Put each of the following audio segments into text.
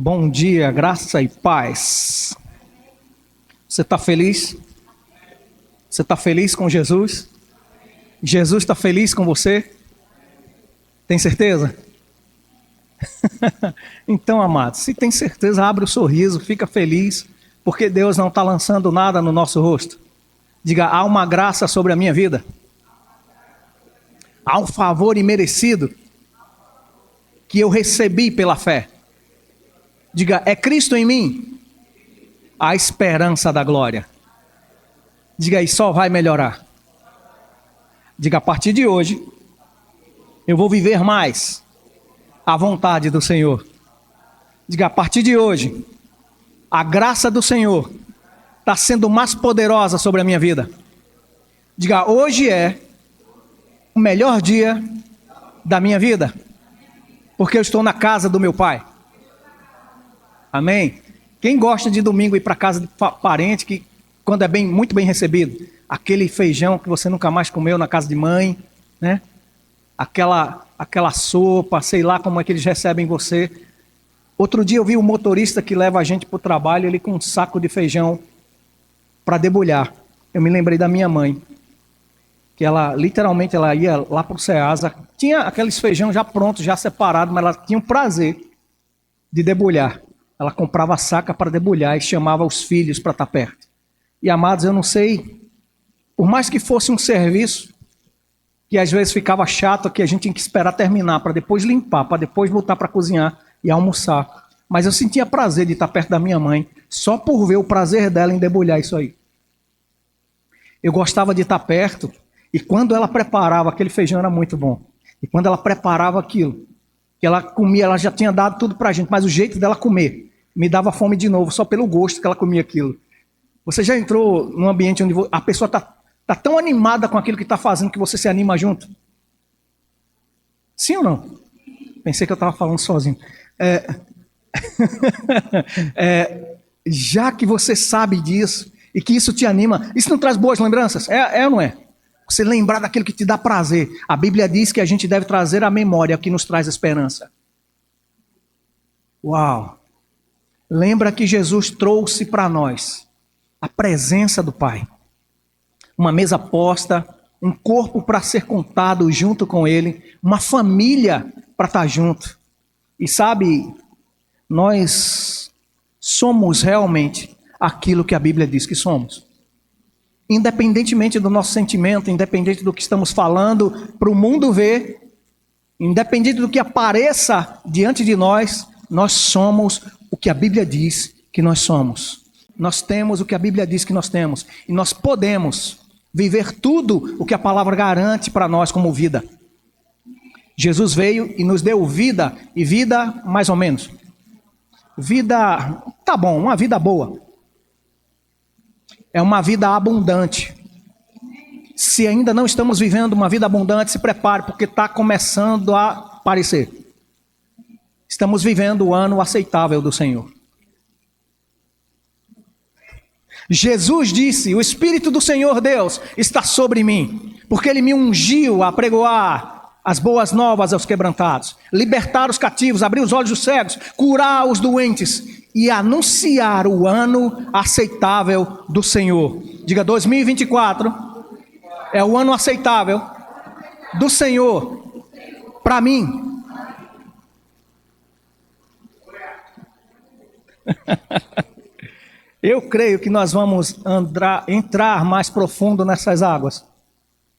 Bom dia, graça e paz. Você está feliz? Você está feliz com Jesus? Jesus está feliz com você? Tem certeza? Então, amados, se tem certeza, abre o sorriso, fica feliz, porque Deus não está lançando nada no nosso rosto. Diga, há uma graça sobre a minha vida. Há um favor imerecido que eu recebi pela fé. Diga, é Cristo em mim, a esperança da glória. Diga aí, só vai melhorar. Diga, a partir de hoje, eu vou viver mais a vontade do Senhor. Diga, a partir de hoje, a graça do Senhor está sendo mais poderosa sobre a minha vida. Diga, hoje é o melhor dia da minha vida, porque eu estou na casa do meu Pai. Amém? Quem gosta de domingo ir para casa de parente, que quando é muito bem recebido, aquele feijão que você nunca mais comeu na casa de mãe, né? Aquela sopa, sei lá como é que eles recebem você. Outro dia eu vi um motorista que leva a gente para o trabalho, ele com um saco de feijão para debulhar. Eu me lembrei da minha mãe, que ela literalmente ela ia lá para o Ceasa, tinha aqueles feijão já prontos, já separados, mas ela tinha o prazer de debulhar. Ela comprava a saca para debulhar e chamava os filhos para estar perto. E amados, eu não sei, por mais que fosse um serviço, que às vezes ficava chato, que a gente tinha que esperar terminar, para depois limpar, para depois voltar para cozinhar e almoçar. Mas eu sentia prazer de estar perto da minha mãe, só por ver o prazer dela em debulhar isso aí. Eu gostava de estar perto, e quando ela preparava, aquele feijão era muito bom. E quando ela preparava aquilo, que ela comia, ela já tinha dado tudo para a gente, mas o jeito dela comer me dava fome de novo, só pelo gosto que ela comia aquilo. Você já entrou num ambiente onde a pessoa está tão animada com aquilo que está fazendo que você se anima junto? Sim ou não? Pensei que eu estava falando sozinho. Já que você sabe disso e que isso te anima, isso não traz boas lembranças? É ou não é? Você lembrar daquilo que te dá prazer. A Bíblia diz que a gente deve trazer à memória o que nos traz esperança. Uau! Lembra que Jesus trouxe para nós a presença do Pai. Uma mesa posta, um corpo para ser contado junto com Ele, uma família para estar junto. E sabe, nós somos realmente aquilo que a Bíblia diz que somos. Independentemente do nosso sentimento, independente do que estamos falando para o mundo ver, independente do que apareça diante de nós, nós somos o que a Bíblia diz que nós somos. Nós temos o que a Bíblia diz que nós temos. E nós podemos viver tudo o que a palavra garante para nós como vida. Jesus veio e nos deu vida, e vida mais ou menos. Vida, tá bom, uma vida boa. É uma vida abundante. Se ainda não estamos vivendo uma vida abundante, se prepare, porque está começando a aparecer. Estamos vivendo o ano aceitável do Senhor. Jesus disse, o Espírito do Senhor Deus está sobre mim, porque Ele me ungiu a pregoar as boas novas aos quebrantados, libertar os cativos, abrir os olhos dos cegos, curar os doentes e anunciar o ano aceitável do Senhor. Diga, 2024 é o ano aceitável do Senhor para mim. Eu creio que nós vamos entrar mais profundo nessas águas,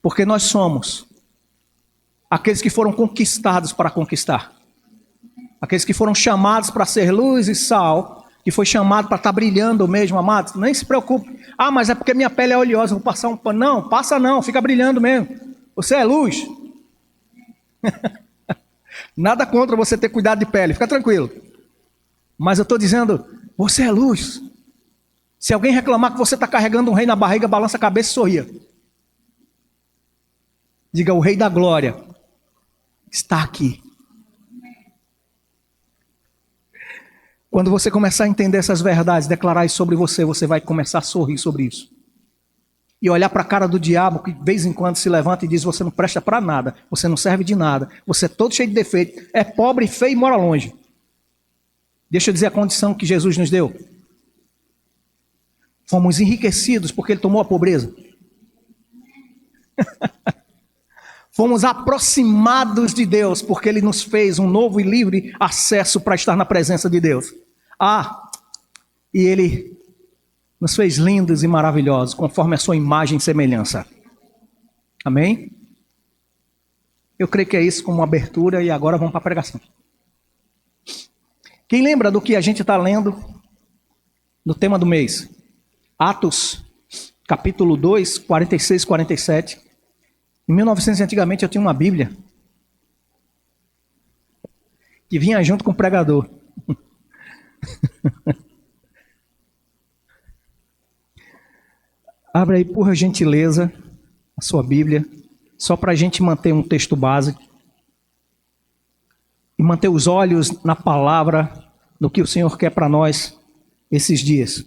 porque nós somos aqueles que foram conquistados para conquistar, aqueles que foram chamados para ser luz e sal, que foi chamado para estar brilhando mesmo, amados. Nem se preocupe, mas é porque minha pele é oleosa, vou passar um pano. Não, passa não, fica brilhando mesmo, você é luz. Nada contra você ter cuidado de pele, fica tranquilo, mas eu estou dizendo, você é luz. Se alguém reclamar que você está carregando um rei na barriga, balança a cabeça e sorria. Diga, o Rei da Glória está aqui. Quando você começar a entender essas verdades, declarar isso sobre você, você vai começar a sorrir sobre isso. E olhar para a cara do diabo, que de vez em quando se levanta e diz, você não presta para nada, você não serve de nada, você é todo cheio de defeito, é pobre, feio e mora longe. Deixa eu dizer a condição que Jesus nos deu. Fomos enriquecidos porque Ele tomou a pobreza. Fomos aproximados de Deus porque Ele nos fez um novo e livre acesso para estar na presença de Deus. E Ele nos fez lindos e maravilhosos, conforme a sua imagem e semelhança. Amém? Eu creio que é isso como abertura e agora vamos para a pregação. Quem lembra do que a gente está lendo no tema do mês? Atos, capítulo 2, 46 e 47. Em 1900, antigamente, eu tinha uma Bíblia que vinha junto com o pregador. Abra aí, por gentileza, a sua Bíblia, só para a gente manter um texto básico e manter os olhos na palavra, no que o Senhor quer para nós esses dias.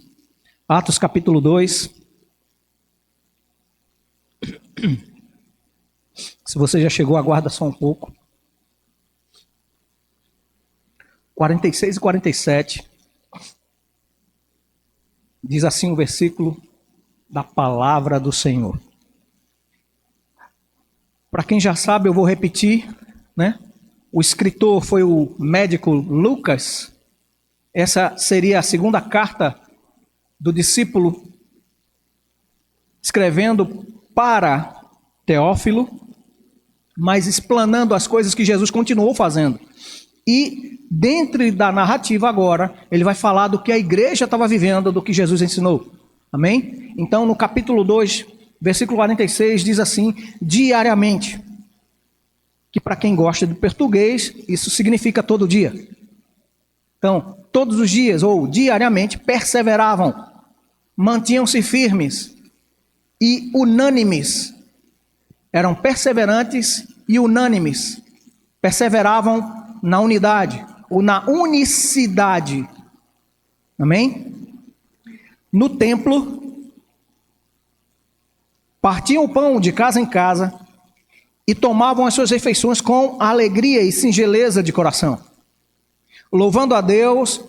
Atos capítulo 2. Se você já chegou, aguarda só um pouco. 46 e 47. Diz assim o versículo da palavra do Senhor. Para quem já sabe, eu vou repetir, né? O escritor foi o médico Lucas. Essa seria a segunda carta do discípulo escrevendo para Teófilo, mas explanando as coisas que Jesus continuou fazendo. E dentro da narrativa agora, ele vai falar do que a igreja estava vivendo, do que Jesus ensinou. Amém? Então, no capítulo 2, versículo 46, diz assim: diariamente. Que para quem gosta de português, isso significa todo dia. Então, todos os dias, ou diariamente, perseveravam, mantinham-se firmes e unânimes. Eram perseverantes e unânimes. Perseveravam na unidade, ou na unicidade. Amém? No templo, partiam o pão de casa em casa e tomavam as suas refeições com alegria e singeleza de coração, louvando a Deus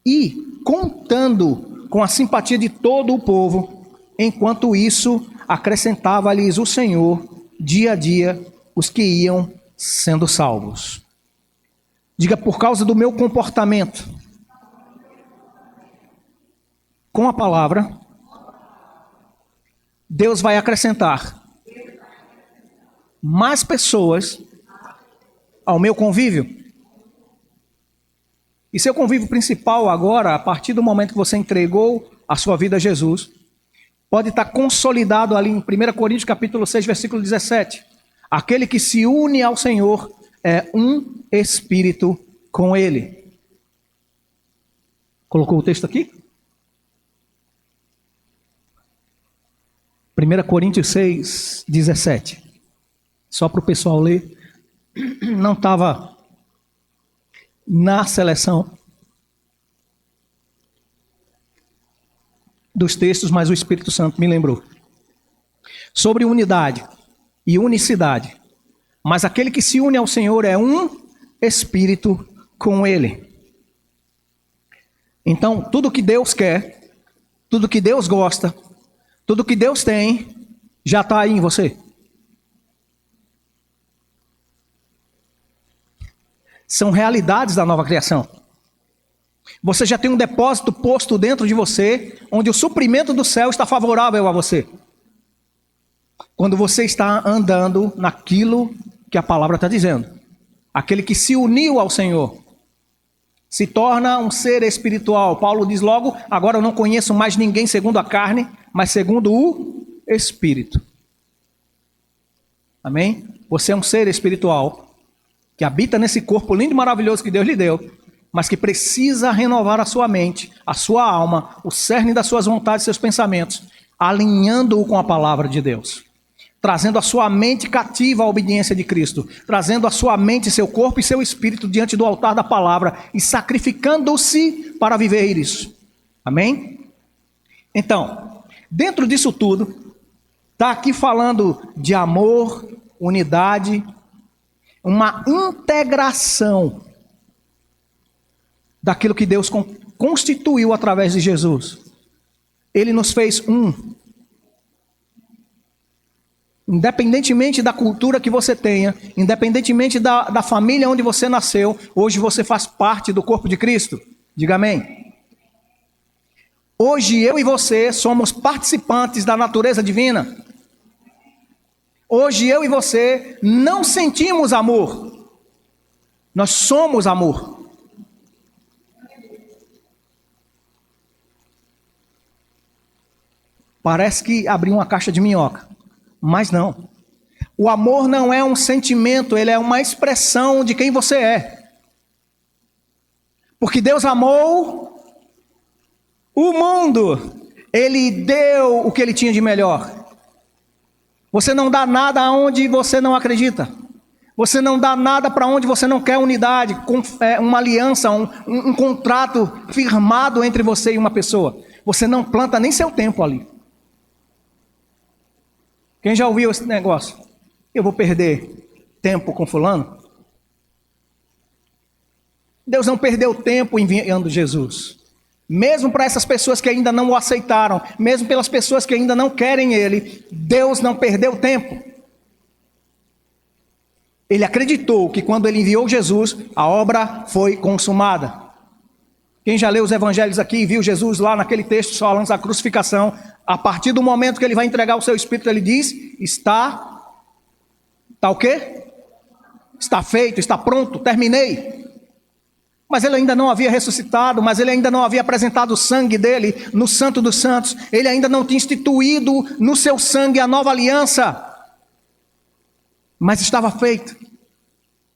e contando com a simpatia de todo o povo. Enquanto isso, acrescentava-lhes o Senhor, dia a dia, os que iam sendo salvos. Diga: por causa do meu comportamento com a palavra, Deus vai acrescentar mais pessoas ao meu convívio. E seu convívio principal agora, a partir do momento que você entregou a sua vida a Jesus, pode estar consolidado ali em 1 Coríntios capítulo 6, versículo 17. Aquele que se une ao Senhor é um espírito com Ele. Colocou o texto aqui? 1 Coríntios 6, 17. Só para o pessoal ler. Não estava na seleção dos textos, mas o Espírito Santo me lembrou. Sobre unidade e unicidade. Mas aquele que se une ao Senhor é um espírito com Ele. Então, tudo que Deus quer, tudo que Deus gosta, tudo que Deus tem, já está aí em você. São realidades da nova criação. Você já tem um depósito posto dentro de você, onde o suprimento do céu está favorável a você. Quando você está andando naquilo que a palavra está dizendo. Aquele que se uniu ao Senhor se torna um ser espiritual. Paulo diz logo: agora eu não conheço mais ninguém segundo a carne, mas segundo o Espírito. Amém? Você é um ser espiritual que habita nesse corpo lindo e maravilhoso que Deus lhe deu, mas que precisa renovar a sua mente, a sua alma, o cerne das suas vontades e seus pensamentos, alinhando-o com a palavra de Deus. Trazendo a sua mente cativa à obediência de Cristo, trazendo a sua mente, seu corpo e seu espírito diante do altar da palavra e sacrificando-se para viver isso. Amém? Então, dentro disso tudo, está aqui falando de amor, unidade, uma integração daquilo que Deus constituiu através de Jesus. Ele nos fez um. Independentemente da cultura que você tenha, independentemente da família onde você nasceu, hoje você faz parte do corpo de Cristo. Diga amém. Hoje eu e você somos participantes da natureza divina. Hoje eu e você não sentimos amor. Nós somos amor. Parece que abriu uma caixa de minhoca, mas não. O amor não é um sentimento, ele é uma expressão de quem você é. Porque Deus amou o mundo, Ele deu o que Ele tinha de melhor. Você não dá nada aonde você não acredita. Você não dá nada para onde você não quer unidade, uma aliança, um contrato firmado entre você e uma pessoa. Você não planta nem seu tempo ali. Quem já ouviu esse negócio? Eu vou perder tempo com fulano? Deus não perdeu tempo enviando Jesus. Mesmo para essas pessoas que ainda não o aceitaram, mesmo pelas pessoas que ainda não querem Ele, Deus não perdeu tempo. Ele acreditou que quando Ele enviou Jesus, a obra foi consumada. Quem já leu os evangelhos aqui e viu Jesus lá naquele texto falando da crucificação, a partir do momento que Ele vai entregar o seu Espírito, Ele diz, está o quê? Está feito, está pronto, terminei. Mas Ele ainda não havia ressuscitado, mas Ele ainda não havia apresentado o sangue dele no Santo dos Santos. Ele ainda não tinha instituído no seu sangue a nova aliança. Mas estava feito.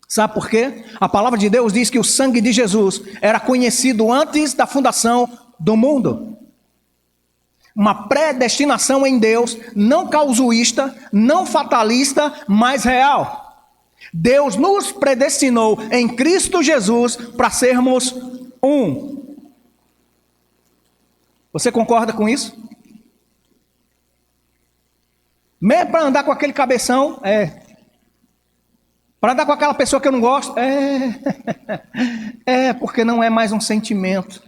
Sabe por quê? A palavra de Deus diz que o sangue de Jesus era conhecido antes da fundação do mundo. Uma predestinação em Deus, não causuísta, não fatalista, mas real. Deus nos predestinou em Cristo Jesus para sermos um. Você concorda com isso? Mesmo para andar com aquele cabeção, para andar com aquela pessoa que eu não gosto, porque não é mais um sentimento,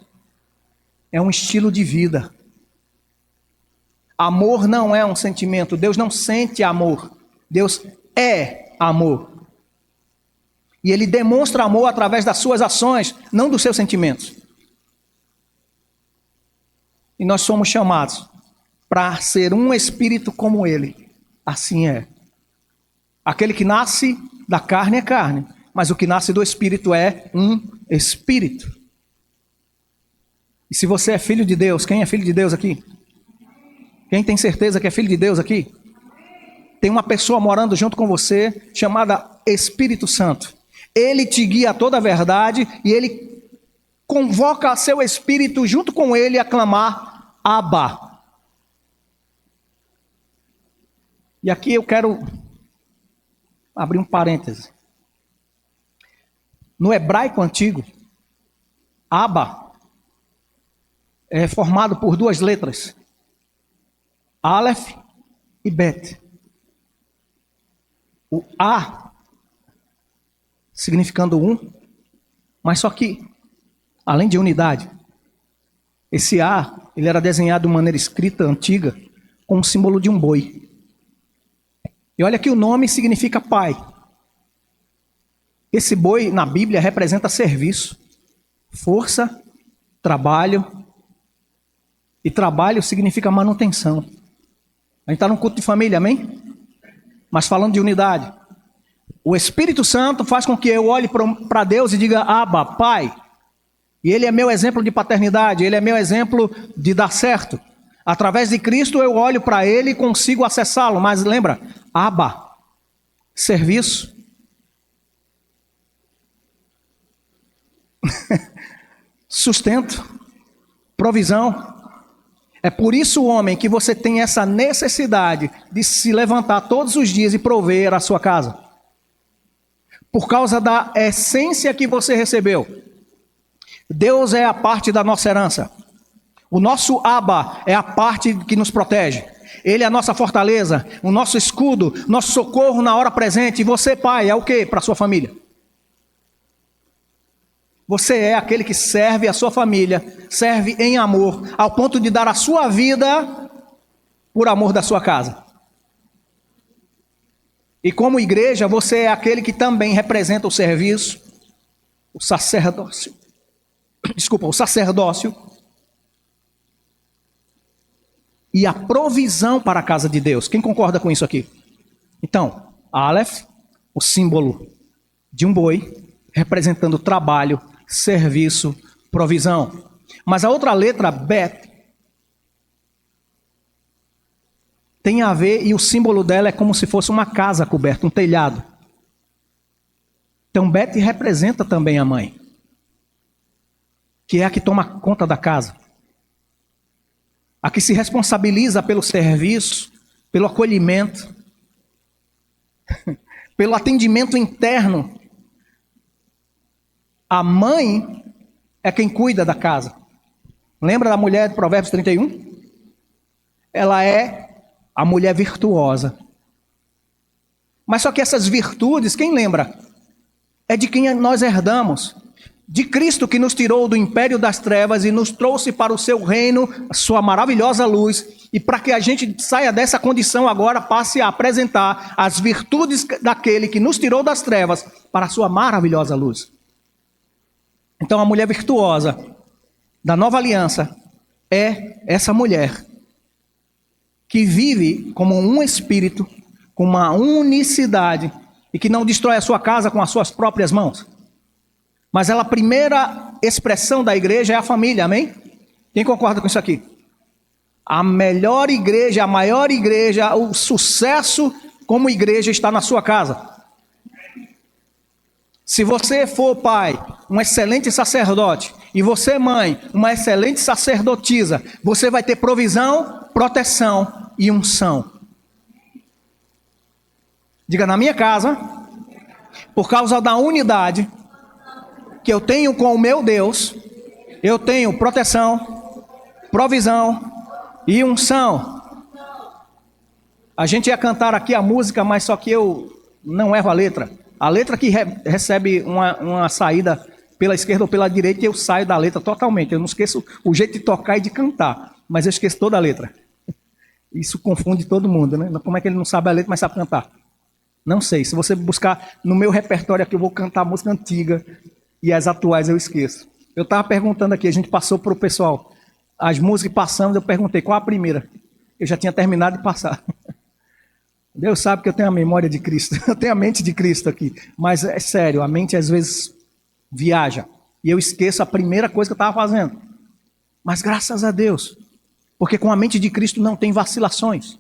é um estilo de vida. Amor não é um sentimento, Deus não sente amor, Deus é amor. E Ele demonstra amor através das suas ações, não dos seus sentimentos. E nós somos chamados para ser um espírito como Ele. Assim é. Aquele que nasce da carne é carne, mas o que nasce do espírito é um espírito. E se você é filho de Deus, quem é filho de Deus aqui? Quem tem certeza que é filho de Deus aqui? Tem uma pessoa morando junto com você, chamada Espírito Santo. Ele te guia a toda a verdade e Ele convoca seu espírito junto com Ele a clamar Abba. E aqui eu quero abrir um parêntese. No hebraico antigo, Abba é formado por duas letras, Aleph e Bet. O A significando um, mas só que, além de unidade, esse A, ele era desenhado de maneira escrita, antiga, com o símbolo de um boi. E olha que o nome significa pai. Esse boi, na Bíblia, representa serviço, força, trabalho, e trabalho significa manutenção. A gente está num culto de família, amém? Mas falando de unidade. O Espírito Santo faz com que eu olhe para Deus e diga, Abba, Pai. E Ele é meu exemplo de paternidade, Ele é meu exemplo de dar certo. Através de Cristo eu olho para Ele e consigo acessá-lo. Mas lembra, Abba, serviço. Sustento, provisão. É por isso, homem, que você tem essa necessidade de se levantar todos os dias e prover a sua casa. Por causa da essência que você recebeu. Deus é a parte da nossa herança. O nosso Abba é a parte que nos protege. Ele é a nossa fortaleza, o nosso escudo, nosso socorro na hora presente. E você, pai, é o que para sua família? Você é aquele que serve a sua família, serve em amor, ao ponto de dar a sua vida por amor da sua casa. E como igreja, você é aquele que também representa o serviço, o sacerdócio. Desculpa, o sacerdócio e a provisão para a casa de Deus. Quem concorda com isso aqui? Então, Aleph, o símbolo de um boi, representando trabalho, serviço, provisão. Mas a outra letra, Bet, tem a ver, e o símbolo dela é como se fosse uma casa coberta, um telhado. Então, Bet representa também a mãe, que é a que toma conta da casa, a que se responsabiliza pelo serviço, pelo acolhimento, pelo atendimento interno. A mãe é quem cuida da casa. Lembra da mulher de Provérbios 31? Ela é a mulher virtuosa. Mas só que essas virtudes, quem lembra? É de quem nós herdamos. De Cristo, que nos tirou do império das trevas e nos trouxe para o seu reino, a sua maravilhosa luz. E para que a gente saia dessa condição agora, passe a apresentar as virtudes daquele que nos tirou das trevas para a sua maravilhosa luz. Então a mulher virtuosa da nova aliança é essa mulher que vive como um espírito, com uma unicidade, e que não destrói a sua casa com as suas próprias mãos. Mas a primeira expressão da igreja é a família, amém? Quem concorda com isso aqui? A melhor igreja, a maior igreja, o sucesso como igreja está na sua casa. Se você for pai, um excelente sacerdote, e você mãe, uma excelente sacerdotisa, você vai ter provisão, proteção e unção. Diga, na minha casa, por causa da unidade que eu tenho com o meu Deus, eu tenho proteção, provisão e unção. A gente ia cantar aqui a música, mas só que eu não erro a letra. A letra que recebe uma saída pela esquerda ou pela direita, eu saio da letra totalmente. Eu não esqueço o jeito de tocar e de cantar, mas eu esqueço toda a letra. Isso confunde todo mundo, né? Como é que ele não sabe a letra, mas sabe cantar? Não sei. Se você buscar no meu repertório aqui, eu vou cantar música antiga e as atuais eu esqueço. Eu estava perguntando aqui, a gente passou para o pessoal as músicas passando, eu perguntei qual a primeira. Eu já tinha terminado de passar. Deus sabe que eu tenho a memória de Cristo, eu tenho a mente de Cristo aqui. Mas é sério, a mente às vezes viaja. E eu esqueço a primeira coisa que eu estava fazendo. Mas graças a Deus, porque com a mente de Cristo não tem vacilações.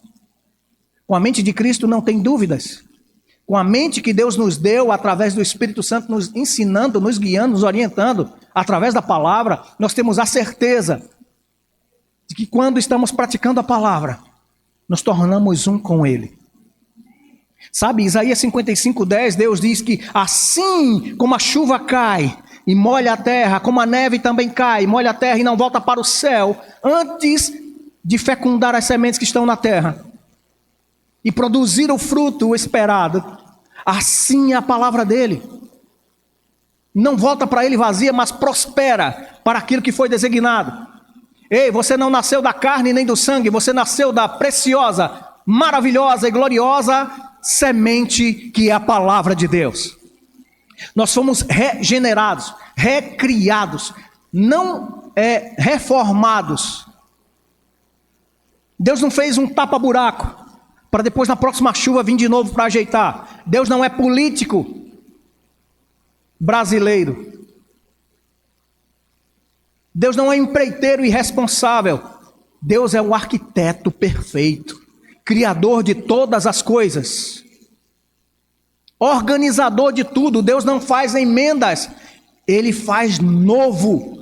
Com a mente de Cristo não tem dúvidas. Com a mente que Deus nos deu através do Espírito Santo, nos ensinando, nos guiando, nos orientando, através da palavra, nós temos a certeza de que quando estamos praticando a palavra, nos tornamos um com Ele. Sabe, Isaías 55:10, Deus diz que assim como a chuva cai e molha a terra, como a neve também cai e molha a terra e não volta para o céu, antes de fecundar as sementes que estão na terra e produzir o fruto esperado, assim é a palavra dele. Não volta para ele vazia, mas prospera para aquilo que foi designado. Ei, você não nasceu da carne nem do sangue, você nasceu da preciosa, maravilhosa e gloriosa semente que é a palavra de Deus. Nós fomos regenerados, recriados, não reformados. Deus não fez um tapa-buraco para depois na próxima chuva vir de novo para ajeitar. Deus não é político brasileiro. Deus não é empreiteiro irresponsável. Deus é o arquiteto perfeito, criador de todas as coisas, organizador de tudo. Deus não faz emendas, Ele faz novo.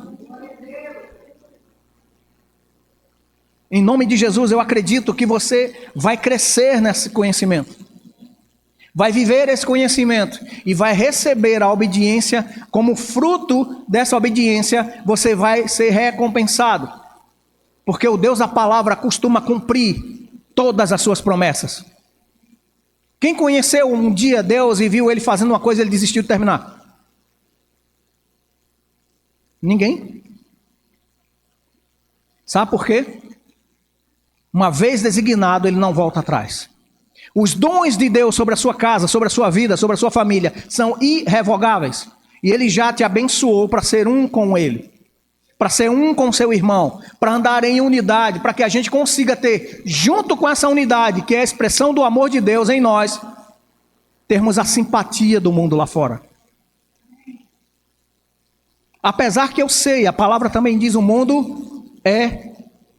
Em nome de Jesus, eu acredito que você vai crescer nesse conhecimento, vai viver esse conhecimento e vai receber a obediência. Como fruto dessa obediência, você vai ser recompensado, porque o Deus da palavra costuma cumprir todas as suas promessas. Quem conheceu um dia Deus e viu Ele fazendo uma coisa, ele desistiu de terminar? Ninguém. Sabe por quê? Uma vez designado, ele não volta atrás. Os dons de Deus sobre a sua casa, sobre a sua vida, sobre a sua família, são irrevogáveis. E ele já te abençoou para ser um com ele, para ser um com seu irmão, para andar em unidade, para que a gente consiga ter, junto com essa unidade, que é a expressão do amor de Deus em nós, termos a simpatia do mundo lá fora. Apesar que eu sei, a palavra também diz, o mundo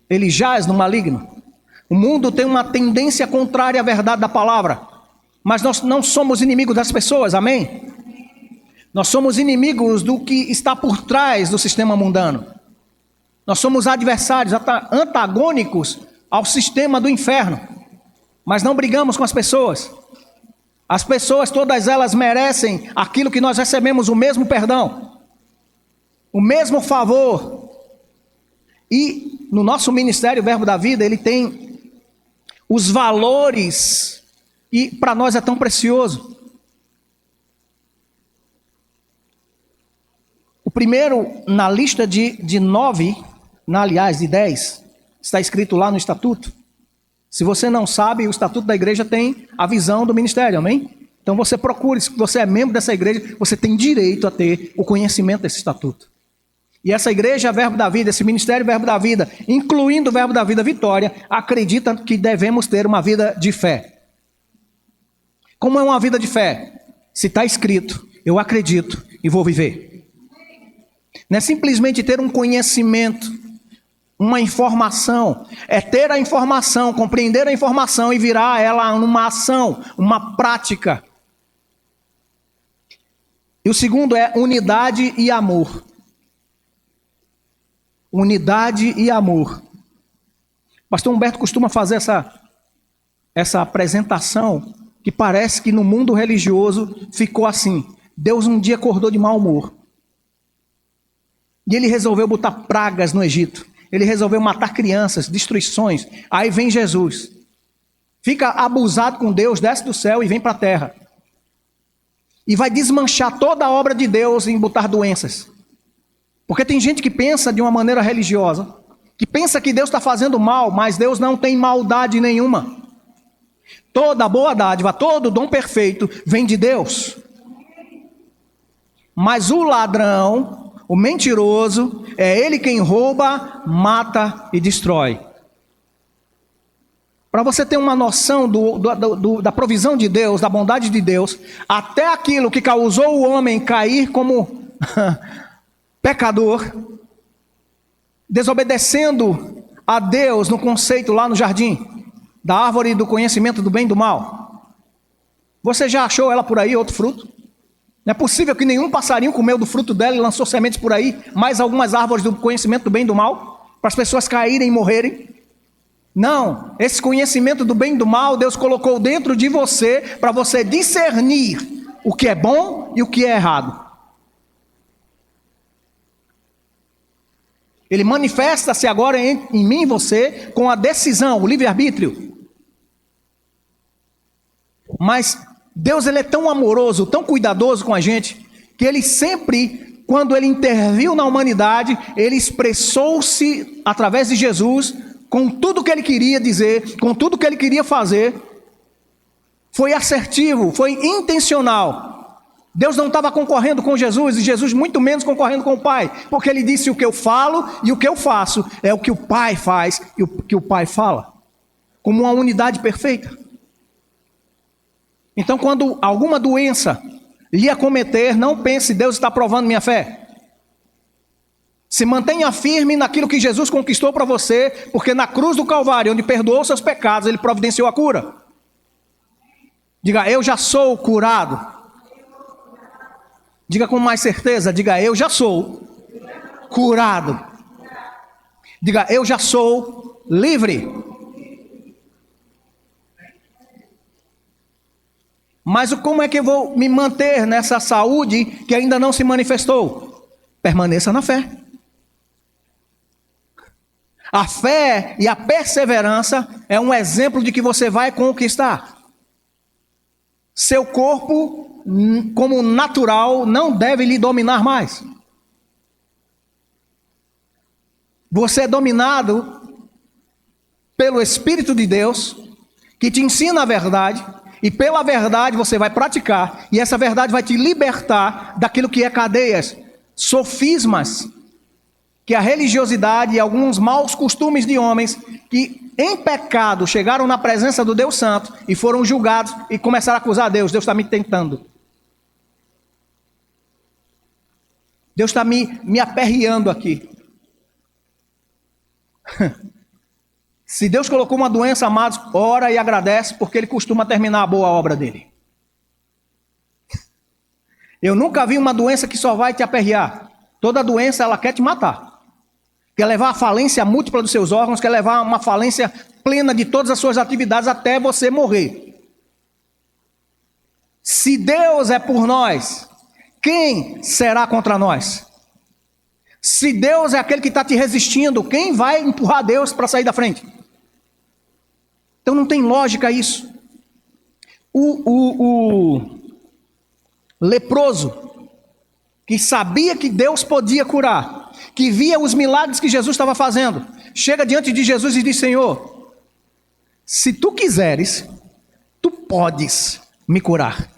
ele jaz no maligno. O mundo tem uma tendência contrária à verdade da palavra. Mas nós não somos inimigos das pessoas, amém? Nós somos inimigos do que está por trás do sistema mundano. Nós somos adversários, antagônicos ao sistema do inferno. Mas não brigamos com as pessoas. As pessoas, todas elas merecem aquilo que nós recebemos, o mesmo perdão, o mesmo favor. E no nosso ministério, o Verbo da Vida, ele tem os valores, e para nós é tão precioso. O primeiro na lista de 9, aliás, de 10, está escrito lá no estatuto. Se você não sabe, o estatuto da igreja tem a visão do ministério, amém? Então você procure, se você é membro dessa igreja, você tem direito a ter o conhecimento desse estatuto. E essa igreja Verbo da Vida, esse ministério Verbo da Vida, incluindo o Verbo da Vida Vitória, acredita que devemos ter uma vida de fé. Como é uma vida de fé? Se está escrito, eu acredito e vou viver. Não é simplesmente ter um conhecimento, uma informação. É ter a informação, compreender a informação e virar ela numa ação, uma prática. E o segundo é unidade e amor. Unidade e amor. Pastor Humberto costuma fazer essa apresentação que parece que no mundo religioso ficou assim. Deus um dia acordou de mau humor. E ele resolveu botar pragas no Egito. Ele resolveu matar crianças, destruições. Aí vem Jesus. Fica abusado com Deus, desce do céu e vem para a terra. E vai desmanchar toda a obra de Deus em botar doenças. Porque tem gente que pensa de uma maneira religiosa, que pensa que Deus está fazendo mal, mas Deus não tem maldade nenhuma. Toda boa dádiva, todo dom perfeito vem de Deus. Mas o ladrão, o mentiroso, é ele quem rouba, mata e destrói. Para você ter uma noção da provisão de Deus, da bondade de Deus, até aquilo que causou o homem cair como pecador, desobedecendo a Deus no conceito lá no jardim, da árvore do conhecimento do bem e do mal. Você já achou ela por aí, outro fruto? Não é possível que nenhum passarinho comeu do fruto dela e lançou sementes por aí, mais algumas árvores do conhecimento do bem e do mal, para as pessoas caírem e morrerem. Não, esse conhecimento do bem e do mal, Deus colocou dentro de você, para você discernir o que é bom e o que é errado. Ele manifesta-se agora em mim e você com a decisão, o livre-arbítrio. Mas Deus, ele é tão amoroso, tão cuidadoso com a gente, que ele sempre, quando ele interviu na humanidade, ele expressou-se através de Jesus, com tudo que ele queria dizer, com tudo que ele queria fazer. Foi assertivo, foi intencional. Deus não estava concorrendo com Jesus, e Jesus muito menos concorrendo com o Pai, porque ele disse: o que eu falo e o que eu faço é o que o Pai faz e o que o Pai fala, como uma unidade perfeita. Então, quando alguma doença lhe acometer, não pense: Deus está provando minha fé. Se mantenha firme naquilo que Jesus conquistou para você, porque na cruz do Calvário, onde perdoou seus pecados, ele providenciou a cura. Diga: eu já sou curado. Diga com mais certeza, diga: eu já sou curado. Diga: eu já sou livre. Mas como é que eu vou me manter nessa saúde que ainda não se manifestou? Permaneça na fé. A fé e a perseverança é um exemplo de que você vai conquistar. Seu corpo, como natural, não deve lhe dominar mais. Você é dominado pelo Espírito de Deus, que te ensina a verdade, e pela verdade você vai praticar, e essa verdade vai te libertar daquilo que é cadeias, sofismas, que a religiosidade e alguns maus costumes de homens que em pecado chegaram na presença do Deus Santo e foram julgados e começaram a acusar Deus. Deus está me tentando. Deus está me aperreando aqui. Se Deus colocou uma doença, amados, ora e agradece, porque Ele costuma terminar a boa obra dele. Eu nunca vi uma doença que só vai te aperrear. Toda doença, ela quer te matar. Quer levar a falência múltipla dos seus órgãos, quer levar uma falência plena de todas as suas atividades até você morrer. Se Deus é por nós, quem será contra nós? Se Deus é aquele que está te resistindo, quem vai empurrar Deus para sair da frente? Então não tem lógica isso. O leproso, que sabia que Deus podia curar, que via os milagres que Jesus estava fazendo, chega diante de Jesus e diz: Senhor, se tu quiseres, tu podes me curar.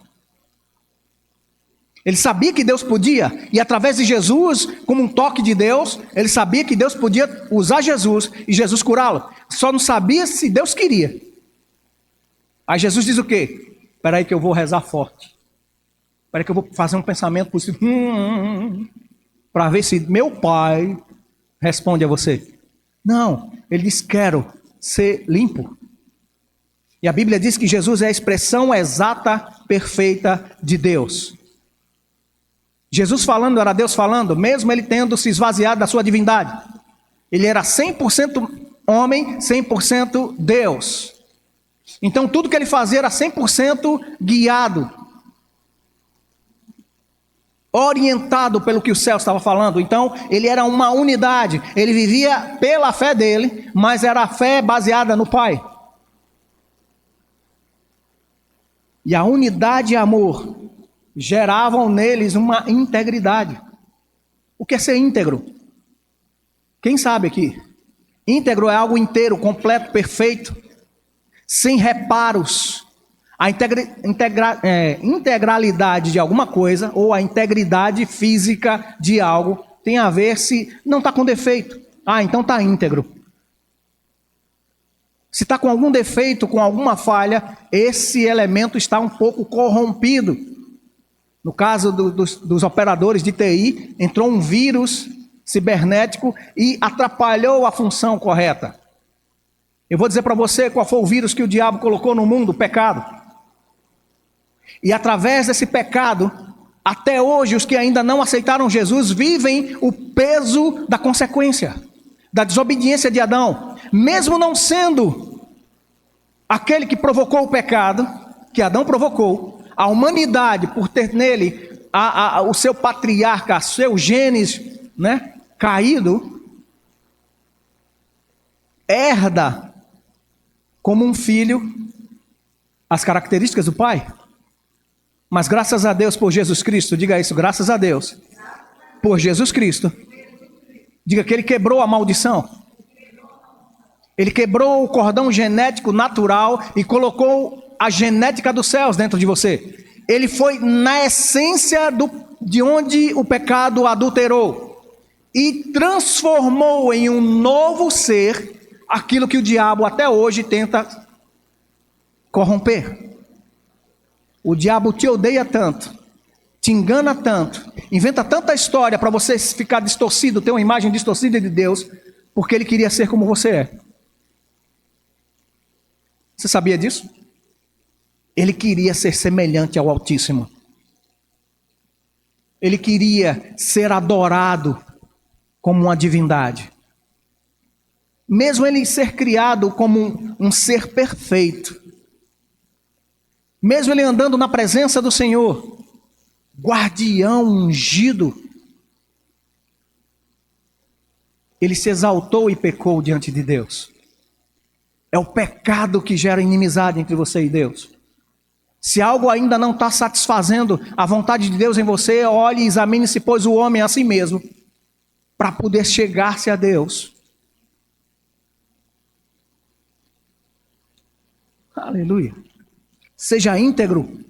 Ele sabia que Deus podia, e através de Jesus, como um toque de Deus, ele sabia que Deus podia usar Jesus e Jesus curá-lo. Só não sabia se Deus queria. Aí Jesus diz o quê? Espera aí que eu vou rezar forte. Espera aí que eu vou fazer um pensamento possível. Para ver se meu pai responde a você. Não, ele diz: quero ser limpo. E a Bíblia diz que Jesus é a expressão exata, perfeita de Deus. Jesus falando era Deus falando, mesmo ele tendo se esvaziado da sua divindade. Ele era 100% homem, 100% Deus. Então tudo que ele fazia era 100% guiado, orientado pelo que o céu estava falando. Então ele era uma unidade. Ele vivia pela fé dele, mas era a fé baseada no Pai. E a unidade e amor geravam neles uma integridade. O que é ser íntegro? Quem sabe aqui? Íntegro é algo inteiro, completo, perfeito, sem reparos. A integralidade de alguma coisa, ou a integridade física de algo, tem a ver se não está com defeito. Ah, então está íntegro. Se está com algum defeito, com alguma falha, esse elemento está um pouco corrompido. No caso dos operadores de TI, entrou um vírus cibernético e atrapalhou a função correta. Eu vou dizer para você qual foi o vírus que o diabo colocou no mundo: o pecado. E através desse pecado, até hoje, os que ainda não aceitaram Jesus vivem o peso da consequência, da desobediência de Adão. Mesmo não sendo aquele que provocou o pecado, que Adão provocou, a humanidade, por ter nele o seu patriarca, seu genes, né, caído, herda como um filho as características do pai. Mas graças a Deus por Jesus Cristo, diga isso, graças a Deus por Jesus Cristo, diga que ele quebrou a maldição. Ele quebrou o cordão genético natural e colocou a genética dos céus dentro de você. Ele foi na essência de onde o pecado adulterou e transformou em um novo ser aquilo que o diabo até hoje tenta corromper. O diabo te odeia tanto, te engana tanto, inventa tanta história para você ficar distorcido, ter uma imagem distorcida de Deus, porque ele queria ser como você é. Você sabia disso? Ele queria ser semelhante ao Altíssimo. Ele queria ser adorado como uma divindade. Mesmo ele ser criado como um ser perfeito. Mesmo ele andando na presença do Senhor, guardião ungido, ele se exaltou e pecou diante de Deus. É o pecado que gera inimizade entre você e Deus. Se algo ainda não está satisfazendo a vontade de Deus em você, olhe e examine-se, pois o homem é assim mesmo, para poder chegar-se a Deus. Aleluia. Seja íntegro.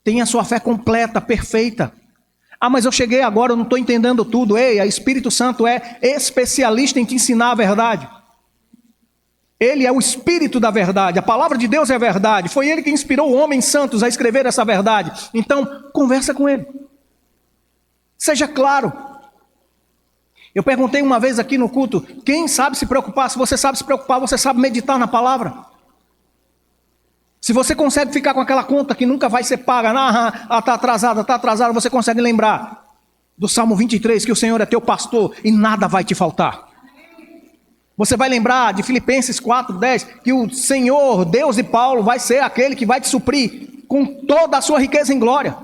Tenha sua fé completa, perfeita. Ah, mas eu cheguei agora, eu não estou entendendo tudo. Ei, o Espírito Santo é especialista em te ensinar a verdade. Ele é o Espírito da verdade. A palavra de Deus é a verdade. Foi Ele que inspirou homens santos a escrever essa verdade. Então, conversa com Ele. Seja claro. Eu perguntei uma vez aqui no culto, quem sabe se preocupar? Se você sabe se preocupar, você sabe meditar na palavra. Se você consegue ficar com aquela conta que nunca vai ser paga, está atrasada, você consegue lembrar do Salmo 23, que o Senhor é teu pastor e nada vai te faltar. Você vai lembrar de Filipenses 4:10, que o Senhor, Deus de Paulo, vai ser aquele que vai te suprir com toda a sua riqueza em glória.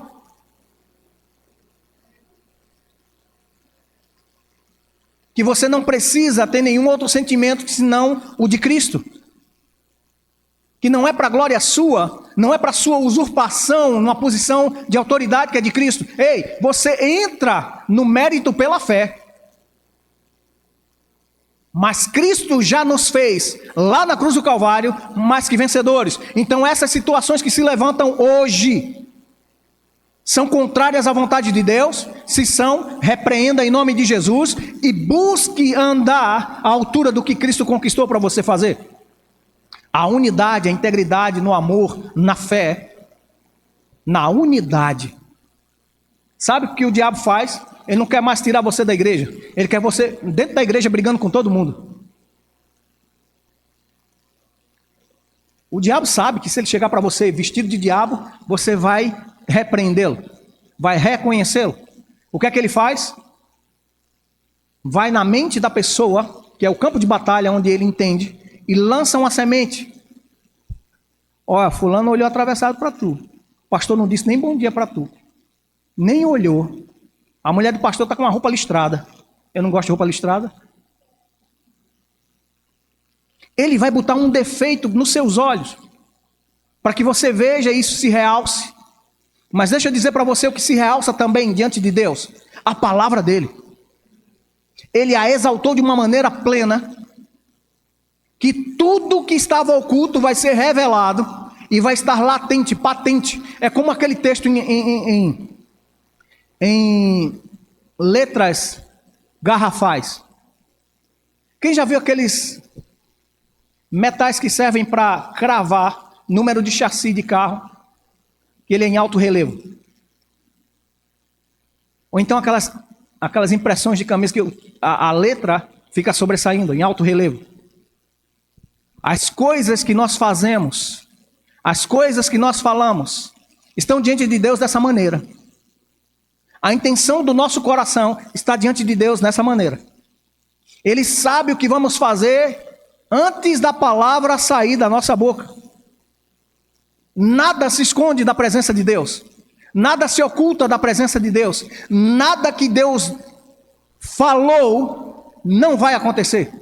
Que você não precisa ter nenhum outro sentimento senão o de Cristo. Que não é para a glória sua, não é para a sua usurpação numa posição de autoridade que é de Cristo. Ei, você entra no mérito pela fé. Mas Cristo já nos fez, lá na cruz do Calvário, mais que vencedores. Então essas situações que se levantam hoje, são contrárias à vontade de Deus? Se são, repreenda em nome de Jesus e busque andar à altura do que Cristo conquistou para você fazer. A unidade, a integridade no amor, na fé, na unidade. Sabe o que o diabo faz? Ele não quer mais tirar você da igreja. Ele quer você dentro da igreja brigando com todo mundo. O diabo sabe que se ele chegar para você vestido de diabo, você vai repreendê-lo, vai reconhecê-lo. O que é que ele faz? Vai na mente da pessoa, que é o campo de batalha onde ele entende, e lança uma semente. Olha, fulano olhou atravessado para tu. O pastor não disse nem bom dia para tu. Nem olhou. A mulher do pastor está com uma roupa listrada. Eu não gosto de roupa listrada. Ele vai botar um defeito nos seus olhos, para que você veja isso se realce. Mas deixa eu dizer para você o que se realça também diante de Deus. A palavra dele. Ele a exaltou de uma maneira plena, que tudo que estava oculto vai ser revelado e vai estar latente, patente. É como aquele texto em letras garrafais. Quem já viu aqueles metais que servem para cravar número de chassi de carro, que ele é em alto relevo? Ou então aquelas impressões de camisa que a letra fica sobressaindo em alto relevo. As coisas que nós fazemos, as coisas que nós falamos, estão diante de Deus dessa maneira. A intenção do nosso coração está diante de Deus dessa maneira. Ele sabe o que vamos fazer antes da palavra sair da nossa boca. Nada se esconde da presença de Deus. Nada se oculta da presença de Deus. Nada que Deus falou não vai acontecer.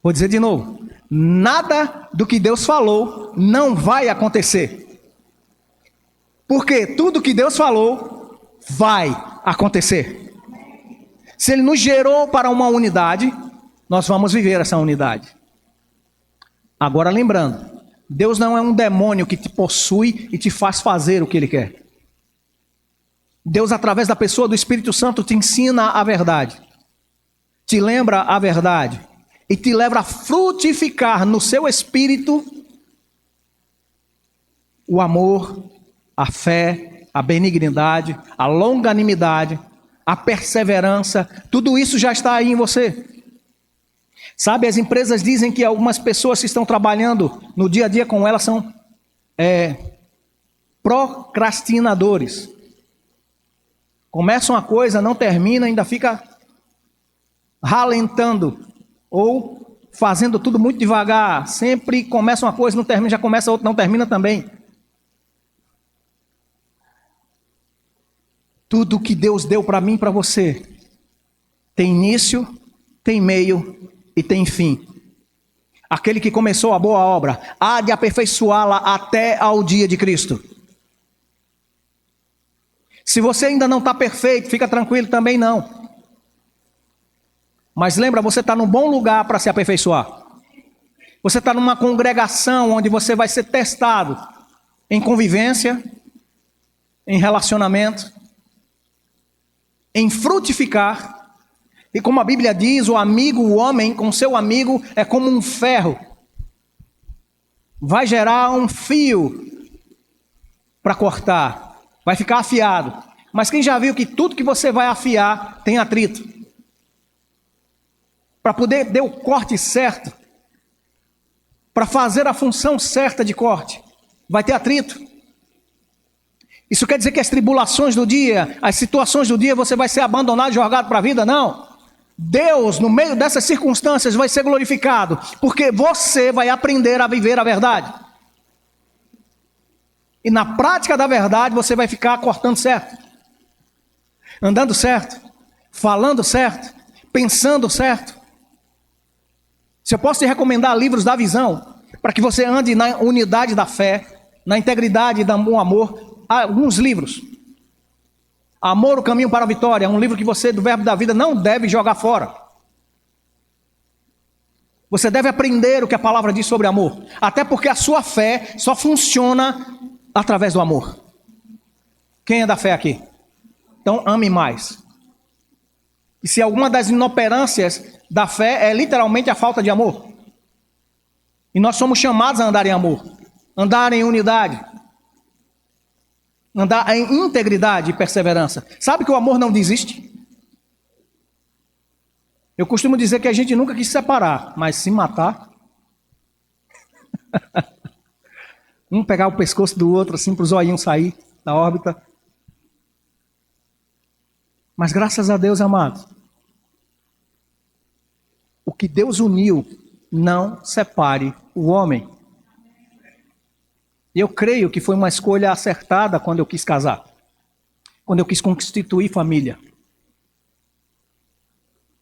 Vou dizer de novo. Nada do que Deus falou não vai acontecer. Porque tudo que Deus falou vai acontecer. Se Ele nos gerou para uma unidade, nós vamos viver essa unidade. Agora lembrando, Deus não é um demônio que te possui e te faz fazer o que Ele quer. Deus, através da pessoa do Espírito Santo, te ensina a verdade. Te lembra a verdade. E te leva a frutificar no seu espírito o amor, a fé, a benignidade, a longanimidade, a perseverança. Tudo isso já está aí em você. Sabe, as empresas dizem que algumas pessoas que estão trabalhando no dia a dia com elas são procrastinadores. Começa uma coisa, não termina, ainda fica ralentando. Ou fazendo tudo muito devagar. Sempre começa uma coisa, não termina, já começa outra, não termina também. Tudo que Deus deu para mim e para você tem início, tem meio e tem fim. Aquele que começou a boa obra há de aperfeiçoá-la até ao dia de Cristo. Se você ainda não está perfeito, fica tranquilo, também não. Mas lembra, você está num bom lugar para se aperfeiçoar. Você está numa congregação onde você vai ser testado em convivência, em relacionamento, em frutificar. E como a Bíblia diz, o amigo, o homem com seu amigo é como um ferro. Vai gerar um fio para cortar, vai ficar afiado. Mas quem já viu que tudo que você vai afiar tem atrito? Para poder dar o corte certo, para fazer a função certa de corte, vai ter atrito. Isso quer dizer que as tribulações do dia, as situações do dia, você vai ser abandonado e jogado para a vida? Não. Deus, no meio dessas circunstâncias, vai ser glorificado, porque você vai aprender a viver a verdade. E na prática da verdade, você vai ficar cortando certo, andando certo, falando certo, pensando certo. Se eu posso te recomendar livros da visão, para que você ande na unidade da fé, na integridade do amor, há alguns livros. Amor, o caminho para a vitória, é um livro que você, do Verbo da Vida, não deve jogar fora. Você deve aprender o que a palavra diz sobre amor, até porque a sua fé só funciona através do amor. Quem é da fé aqui? Então ame mais. E se alguma das inoperâncias da fé é literalmente a falta de amor. E nós somos chamados a andar em amor, andar em unidade, andar em integridade e perseverança. Sabe que o amor não desiste? Eu costumo dizer que a gente nunca quis se separar, mas se matar. Um pegar o pescoço do outro assim para o zoinho sair da órbita. Mas graças a Deus, amados, o que Deus uniu, não separe o homem. E eu creio que foi uma escolha acertada quando eu quis casar. Quando eu quis constituir família.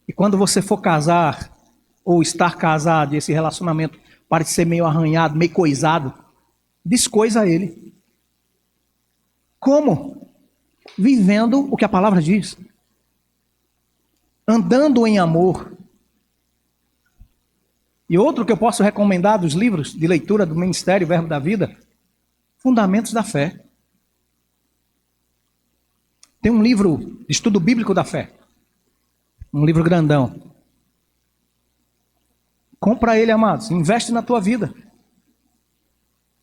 E quando você for casar, ou estar casado, e esse relacionamento parece ser meio arranhado, meio coisado, descoisa ele. Como? Vivendo o que a palavra diz. Andando em amor. E outro que eu posso recomendar dos livros de leitura do Ministério Verbo da Vida, Fundamentos da Fé. Tem um livro de estudo bíblico da fé. Um livro grandão. Compra ele, amados. Investe na tua vida.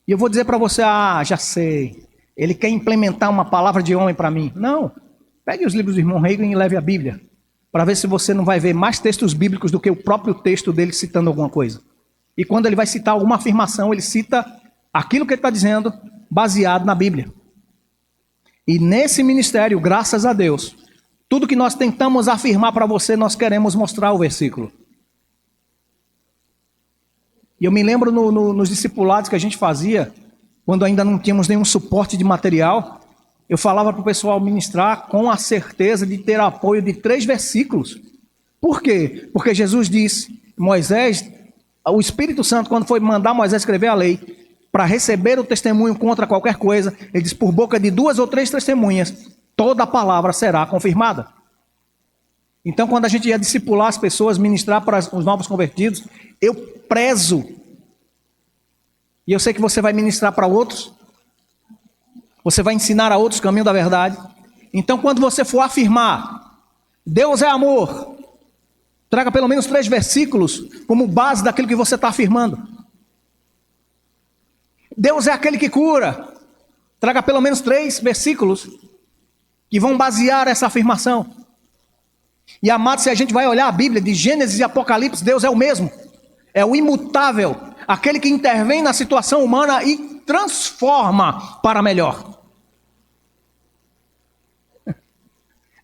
E eu vou dizer para você, já sei. Ele quer implementar uma palavra de homem para mim. Não. Pegue os livros do irmão Reagan e leve a Bíblia. Para ver se você não vai ver mais textos bíblicos do que o próprio texto dele citando alguma coisa. E quando ele vai citar alguma afirmação, ele cita aquilo que ele está dizendo baseado na Bíblia. E nesse ministério, graças a Deus, tudo que nós tentamos afirmar para você, nós queremos mostrar o versículo. E eu me lembro nos discipulados que a gente fazia, quando ainda não tínhamos nenhum suporte de material, eu falava para o pessoal ministrar com a certeza de ter apoio de 3 versículos. Por quê? Porque Jesus disse, Moisés, o Espírito Santo, quando foi mandar Moisés escrever a lei, para receber o testemunho contra ququer coisa, ele diz, por boca de 2 ou 3 testemunhas, toda a palavra será confirmada. Então, quando a gente ia discipular as pessoas, ministrar para os novos convertidos, eu prezo. E eu sei que você vai ministrar para outros. Você vai ensinar a outros o caminho da verdade. Então, quando você for afirmar, Deus é amor, traga pelo menos 3 versículos como base daquilo que você está afirmando. Deus é aquele que cura. Traga pelo menos 3 versículos que vão basear essa afirmação. E amados, se a gente vai olhar a Bíblia de Gênesis e Apocalipse, Deus é o mesmo. É o imutável, aquele que intervém na situação humana e transforma para melhor.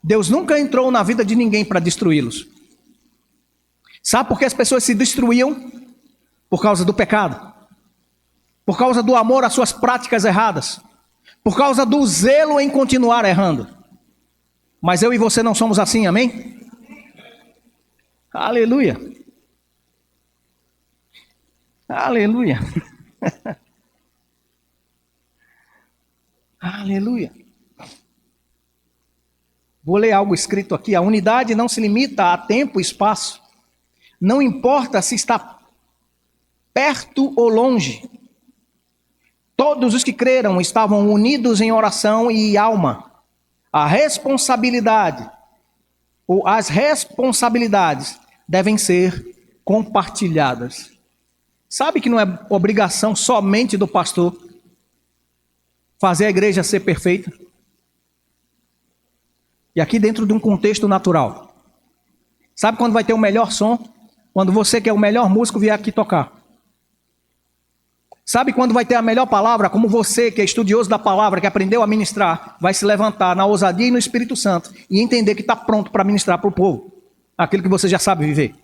Deus nunca entrou na vida de ninguém para destruí-los. Sabe por que as pessoas se destruíam? Por causa do pecado. Por causa do amor às suas práticas erradas. Por causa do zelo em continuar errando. Mas eu e você não somos assim, amém? Aleluia. Aleluia. Aleluia. Vou ler algo escrito aqui. A unidade não se limita a tempo e espaço. Não importa se está perto ou longe. Todos os que creram estavam unidos em oração e alma. A responsabilidade, ou as responsabilidades, devem ser compartilhadas. Sabe que não é obrigação somente do pastor fazer a igreja ser perfeita? E aqui dentro de um contexto natural. Sabe quando vai ter o melhor som? Quando você, que é o melhor músico, vier aqui tocar. Sabe quando vai ter a melhor palavra? Como você, que é estudioso da palavra, que aprendeu a ministrar, vai se levantar na ousadia e no Espírito Santo e entender que está pronto para ministrar para o povo aquilo que você já sabe viver.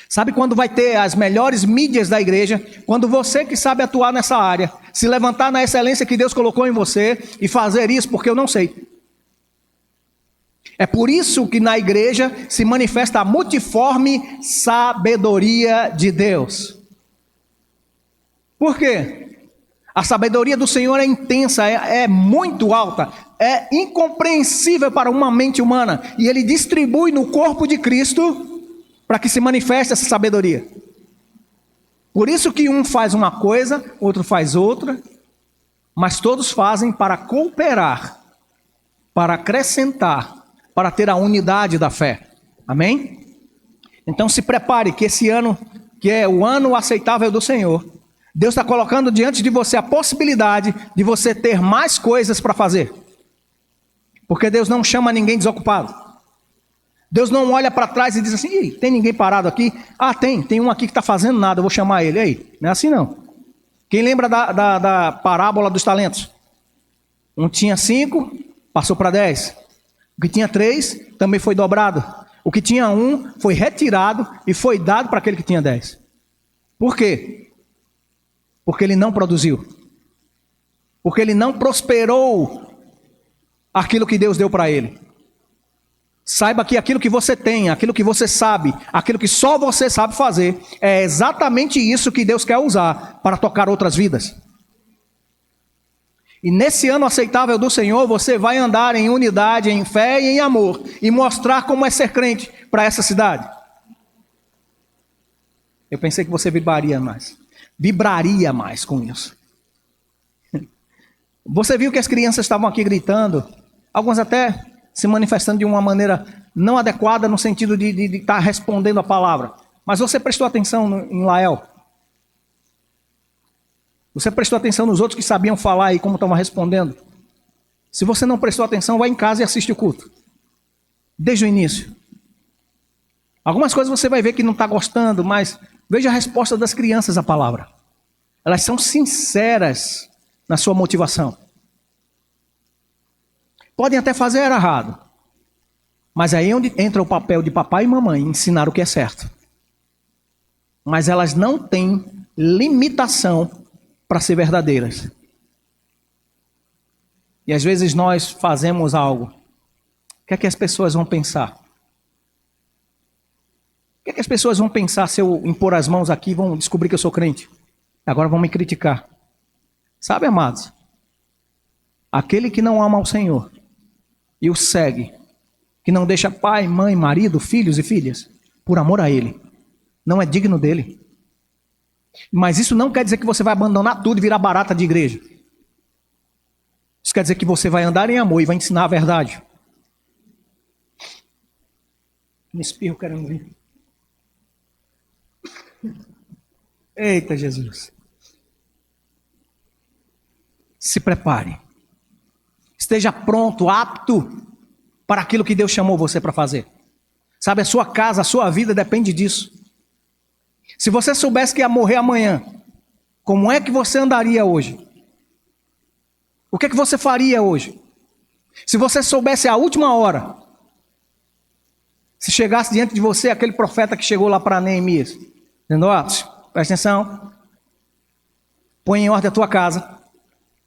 Sabe quando vai ter as melhores mídias da igreja? Quando você que sabe atuar nessa área, se levantar na excelência que Deus colocou em você e fazer isso porque eu não sei. É por isso que na igreja se manifesta a multiforme sabedoria de Deus. Por quê? A sabedoria do Senhor é intensa, é muito alta, é incompreensível para uma mente humana. E Ele distribui no corpo de Cristo para que se manifeste essa sabedoria. Por isso que um faz uma coisa, outro faz outra, mas todos fazem para cooperar, para acrescentar, para ter a unidade da fé. Amém? Então se prepare que esse ano, que é o ano aceitável do Senhor, Deus está colocando diante de você a possibilidade de você ter mais coisas para fazer. Porque Deus não chama ninguém desocupado. Deus não olha para trás e diz assim: Ih, tem ninguém parado aqui? Ah, tem um aqui que está fazendo nada, eu vou chamar ele. Ei, não é assim não. Quem lembra da parábola dos talentos? Um tinha 5, passou para 10. O que tinha 3 também foi dobrado. O que tinha 1 foi retirado e foi dado para aquele que tinha 10. Por quê? Porque ele não produziu. Porque ele não prosperou aquilo que Deus deu para ele. Saiba que aquilo que você tem, aquilo que você sabe, aquilo que só você sabe fazer, é exatamente isso que Deus quer usar para tocar outras vidas. E nesse ano aceitável do Senhor, você vai andar em unidade, em fé e em amor, e mostrar como é ser crente para essa cidade. Eu pensei que você vibraria mais com isso. Você viu que as crianças estavam aqui gritando, algumas até se manifestando de uma maneira não adequada, no sentido de estar respondendo a palavra. Mas você prestou atenção em Lael? Você prestou atenção nos outros que sabiam falar e como estavam respondendo? Se você não prestou atenção, vai em casa e assiste o culto. Desde o início. Algumas coisas você vai ver que não está gostando, mas veja a resposta das crianças à palavra. Elas são sinceras na sua motivação. Podem até fazer errado. Mas aí é onde entra o papel de papai e mamãe, ensinar o que é certo. Mas elas não têm limitação para ser verdadeiras. E às vezes nós fazemos algo. O que é que as pessoas vão pensar? O que é que as pessoas vão pensar se eu impor as mãos aqui e vão descobrir que eu sou crente? Agora vão me criticar. Sabe, amados? Aquele que não ama ao Senhor e o segue, que não deixa pai, mãe, marido, filhos e filhas, por amor a Ele, não é digno dele. Mas isso não quer dizer que você vai abandonar tudo e virar barata de igreja. Isso quer dizer que você vai andar em amor e vai ensinar a verdade. Me espirro querendo vir. Eita Jesus. Se prepare. Esteja pronto, apto para aquilo que Deus chamou você para fazer. Sabe, a sua casa, a sua vida depende disso. Se você soubesse que ia morrer amanhã, como é que você andaria hoje? O que é que você faria hoje? Se você soubesse a última hora, se chegasse diante de você aquele profeta que chegou lá para Neemias, dizendo: ó, presta atenção, põe em ordem a tua casa,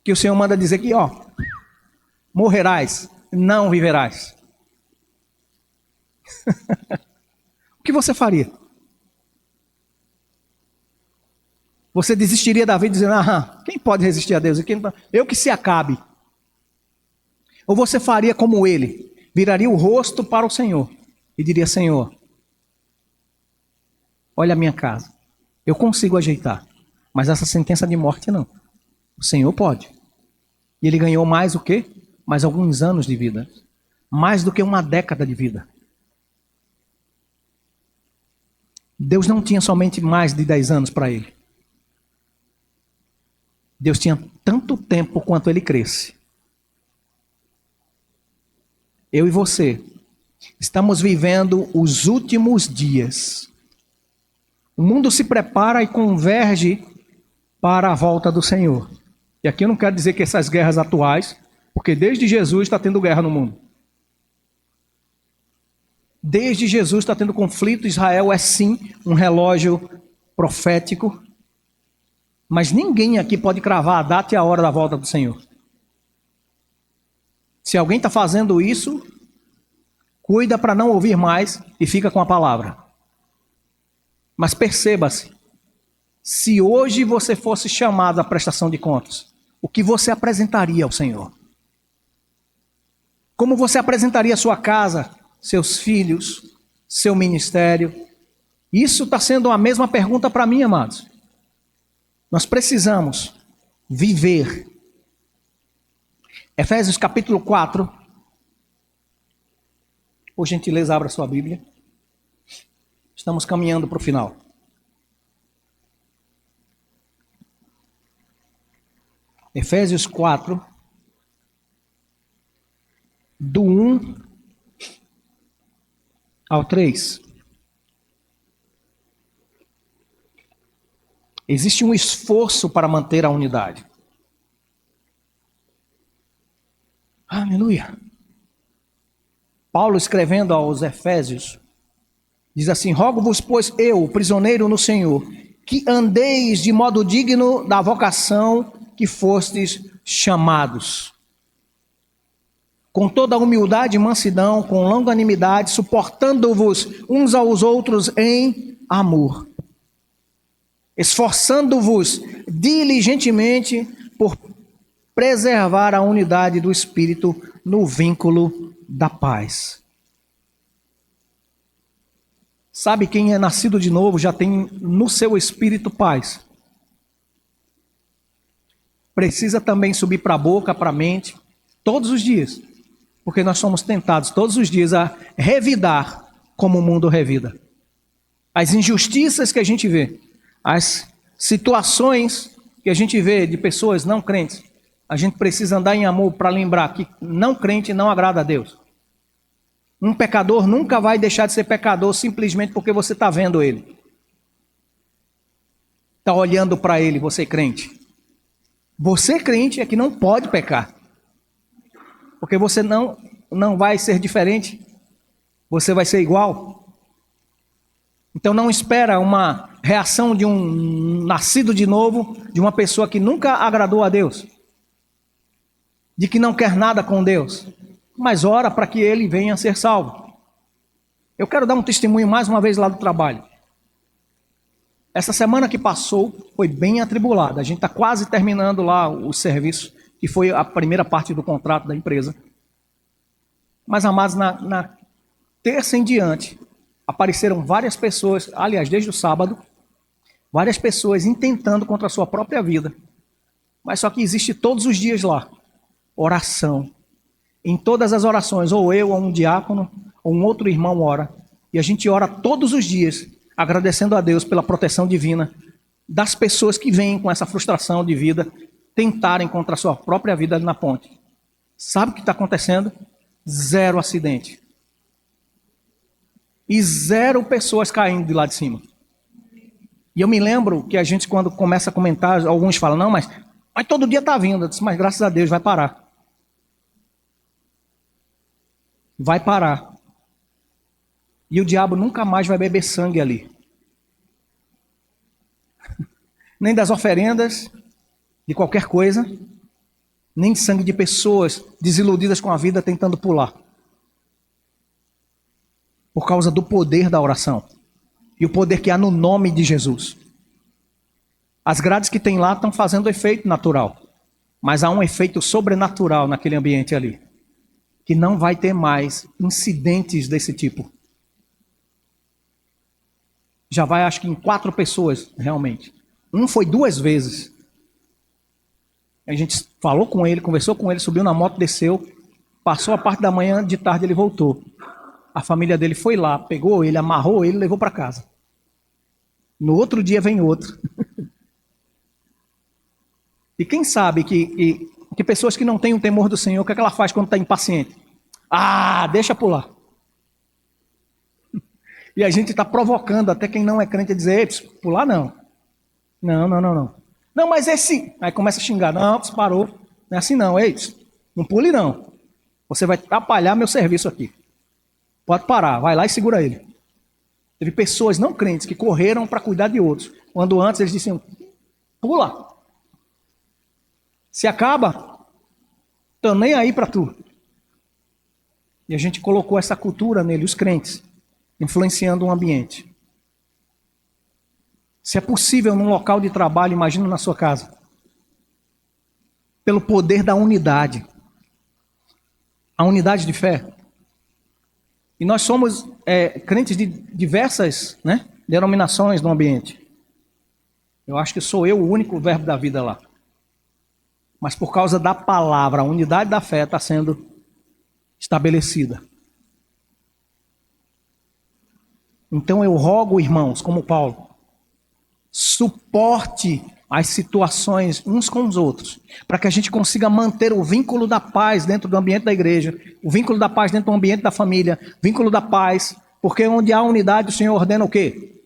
que o Senhor manda dizer que, ó, morrerás, não viverás. O que você faria? Você desistiria da vida dizendo: ah, quem pode resistir a Deus? Eu que se acabe. Ou você faria como ele, viraria o rosto para o Senhor e diria: Senhor, olha a minha casa, Eu consigo ajeitar. Mas essa sentença de morte não. O Senhor pode. E ele ganhou mais o quê? Mais alguns anos de vida. Mais do que uma década de vida. Deus não tinha somente mais de 10 anos para ele. Deus tinha tanto tempo quanto ele cresce. Eu e você estamos vivendo os últimos dias. O mundo se prepara e converge para a volta do Senhor. E aqui eu não quero dizer que essas guerras atuais, porque desde Jesus está tendo guerra no mundo. Desde Jesus está tendo conflito. Israel é sim um relógio profético. Mas ninguém aqui pode cravar a data e a hora da volta do Senhor. Se alguém está fazendo isso, cuida para não ouvir mais e fica com a palavra. Mas perceba-se, se hoje você fosse chamado à prestação de contas, o que você apresentaria ao Senhor? Como você apresentaria a sua casa, seus filhos, seu ministério? Isso está sendo a mesma pergunta para mim, amados. Nós precisamos viver. Efésios capítulo 4. Por gentileza, abra sua Bíblia. Estamos caminhando para o final. Efésios 4, do 1 ao 3. Existe um esforço para manter a unidade. Aleluia. Paulo, escrevendo aos Efésios, diz assim: rogo-vos, pois eu, prisioneiro no Senhor, que andeis de modo digno da vocação que fostes chamados, com toda humildade e mansidão, com longanimidade, suportando-vos uns aos outros em amor, esforçando-vos diligentemente por preservar a unidade do Espírito no vínculo da paz. Sabe, quem é nascido de novo já tem no seu espírito paz. Precisa também subir para a boca, para a mente, todos os dias. Porque nós somos tentados todos os dias a revidar como o mundo revida. As injustiças que a gente vê, as situações que a gente vê de pessoas não crentes, a gente precisa andar em amor para lembrar que não crente não agrada a Deus. Um pecador nunca vai deixar de ser pecador simplesmente porque você está vendo ele. Está olhando para ele, você crente. Você crente é que não pode pecar. Porque você não vai ser diferente. Você vai ser igual. Então não espera uma reação de um nascido de novo, de uma pessoa que nunca agradou a Deus. De que não quer nada com Deus. Mas ora para que ele venha a ser salvo. Eu quero dar um testemunho mais uma vez lá do trabalho. Essa semana que passou foi bem atribulada. A gente está quase terminando lá o serviço, que foi a primeira parte do contrato da empresa. Mas, amados, na terça em diante, apareceram várias pessoas, aliás, desde o sábado, várias pessoas intentando contra a sua própria vida. Mas só que existe todos os dias lá, oração. Em todas as orações, ou eu, ou um diácono, ou um outro irmão ora. E a gente ora todos os dias, agradecendo a Deus pela proteção divina das pessoas que vêm com essa frustração de vida, tentarem contra a sua própria vida ali na ponte. Sabe o que está acontecendo? 0 acidente. E 0 pessoas caindo de lá de cima. E eu me lembro que a gente, quando começa a comentar, alguns falam, não, mas todo dia está vindo. Eu disse, mas graças a Deus vai parar. Vai parar. E o diabo nunca mais vai beber sangue ali. Nem das oferendas, de qualquer coisa, nem de sangue de pessoas desiludidas com a vida tentando pular. Por causa do poder da oração. E o poder que há no nome de Jesus. As grades que tem lá estão fazendo efeito natural. Mas há um efeito sobrenatural naquele ambiente ali. Que não vai ter mais incidentes desse tipo. Já vai, acho que em 4 pessoas, realmente. Um foi 2 vezes. A gente falou com ele, conversou com ele, subiu na moto, desceu, passou a parte da manhã, de tarde ele voltou. A família dele foi lá, pegou ele, amarrou ele e levou para casa. No outro dia vem outro. E quem sabe que pessoas que não têm o temor do Senhor, o que é que ela faz quando está impaciente? Ah, deixa pular. E a gente está provocando até quem não é crente a dizer, pular não. Não. Não, mas esse... Aí começa a xingar. Não, parou. Não é assim não, não pule não. Você vai atrapalhar meu serviço aqui. Pode parar, vai lá e segura ele. Teve pessoas não crentes que correram para cuidar de outros. Quando antes eles diziam, pula. Se acaba, tô nem aí para tu. E a gente colocou essa cultura nele, os crentes, influenciando o ambiente. Se é possível num local de trabalho, imagina na sua casa. Pelo poder da unidade. A unidade de fé. E nós somos crentes de diversas denominações no ambiente. Eu acho que sou eu o único verbo da vida lá. Mas por causa da palavra, a unidade da fé está sendo estabelecida. Então eu rogo, irmãos, como Paulo, suporte as situações uns com os outros, para que a gente consiga manter o vínculo da paz dentro do ambiente da igreja, o vínculo da paz dentro do ambiente da família, vínculo da paz, porque onde há unidade o Senhor ordena o quê?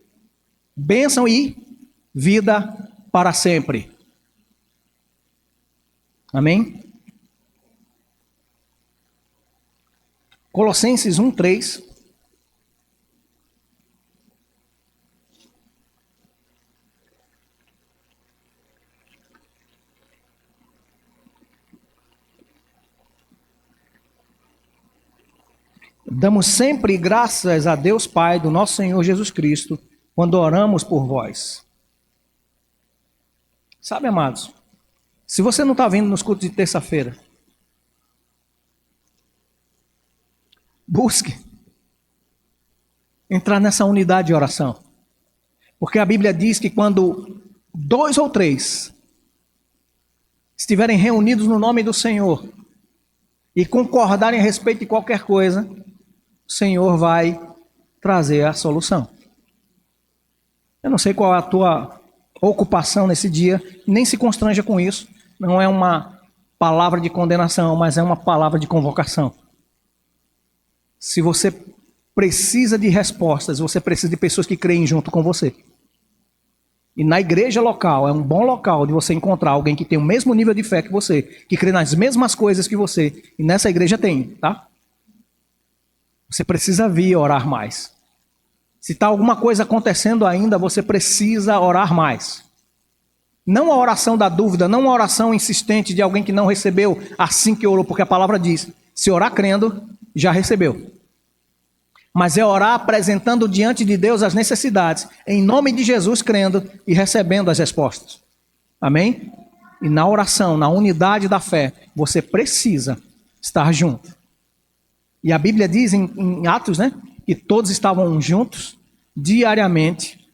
Bênção e vida para sempre. Amém? Colossenses 1:3. Damos sempre graças a Deus Pai do nosso Senhor Jesus Cristo, quando oramos por vós. Sabe, amados, se você não está vindo nos cultos de terça-feira, busque entrar nessa unidade de oração. Porque a Bíblia diz que quando 2 ou 3 estiverem reunidos no nome do Senhor e concordarem a respeito de qualquer coisa, o Senhor vai trazer a solução. Eu não sei qual é a tua ocupação nesse dia, nem se constranja com isso. Não é uma palavra de condenação, mas é uma palavra de convocação. Se você precisa de respostas, você precisa de pessoas que creem junto com você. E na igreja local, é um bom local de você encontrar alguém que tem o mesmo nível de fé que você, que crê nas mesmas coisas que você. E nessa igreja tem, tá? Você precisa vir orar mais. Se está alguma coisa acontecendo ainda, você precisa orar mais. Não a oração da dúvida, não a oração insistente de alguém que não recebeu assim que orou, porque a palavra diz, se orar crendo, já recebeu. Mas é orar apresentando diante de Deus as necessidades, em nome de Jesus crendo e recebendo as respostas. Amém? E na oração, na unidade da fé, você precisa estar junto. E a Bíblia diz em Atos, que todos estavam juntos, diariamente,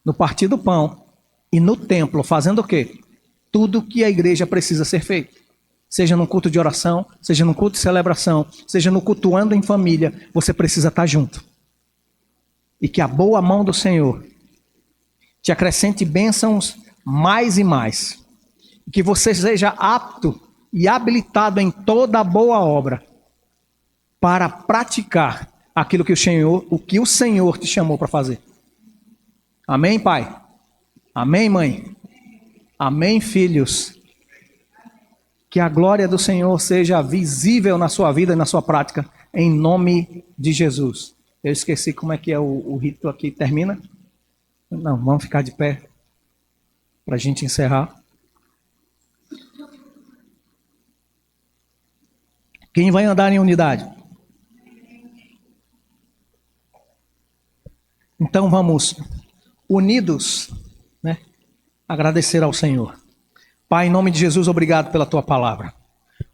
no partir do pão e no templo, fazendo o quê? Tudo que a igreja precisa ser feito. Seja num culto de oração, seja num culto de celebração, seja no cultuando em família, você precisa estar junto. E que a boa mão do Senhor te acrescente bênçãos mais e mais. E que você seja apto e habilitado em toda boa obra para praticar aquilo que o Senhor te chamou para fazer. Amém, Pai? Amém, mãe? Amém, filhos? Que a glória do Senhor seja visível na sua vida e na sua prática, em nome de Jesus. Eu esqueci como é que é o rito aqui. Termina? Não, vamos ficar de pé para a gente encerrar. Quem vai andar em unidade? Então vamos, unidos, agradecer ao Senhor. Pai, em nome de Jesus, obrigado pela tua palavra.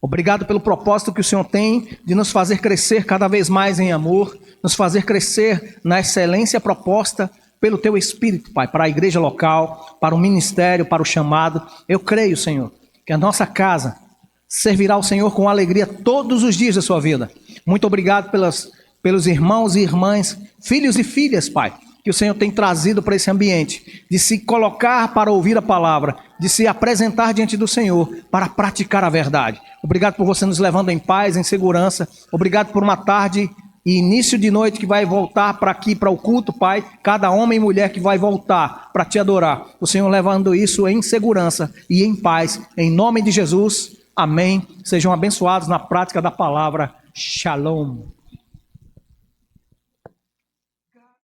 Obrigado pelo propósito que o Senhor tem de nos fazer crescer cada vez mais em amor, nos fazer crescer na excelência proposta pelo teu Espírito, Pai, para a igreja local, para o ministério, para o chamado. Eu creio, Senhor, que a nossa casa servirá ao Senhor com alegria todos os dias da sua vida. Muito obrigado pelos irmãos e irmãs, filhos e filhas, Pai, que o Senhor tem trazido para esse ambiente, de se colocar para ouvir a palavra, de se apresentar diante do Senhor para praticar a verdade. Obrigado por você nos levando em paz, em segurança. Obrigado por uma tarde e início de noite que vai voltar para aqui, para o culto, Pai. Cada homem e mulher que vai voltar para te adorar. O Senhor levando isso em segurança e em paz. Em nome de Jesus, amém. Sejam abençoados na prática da palavra. Shalom.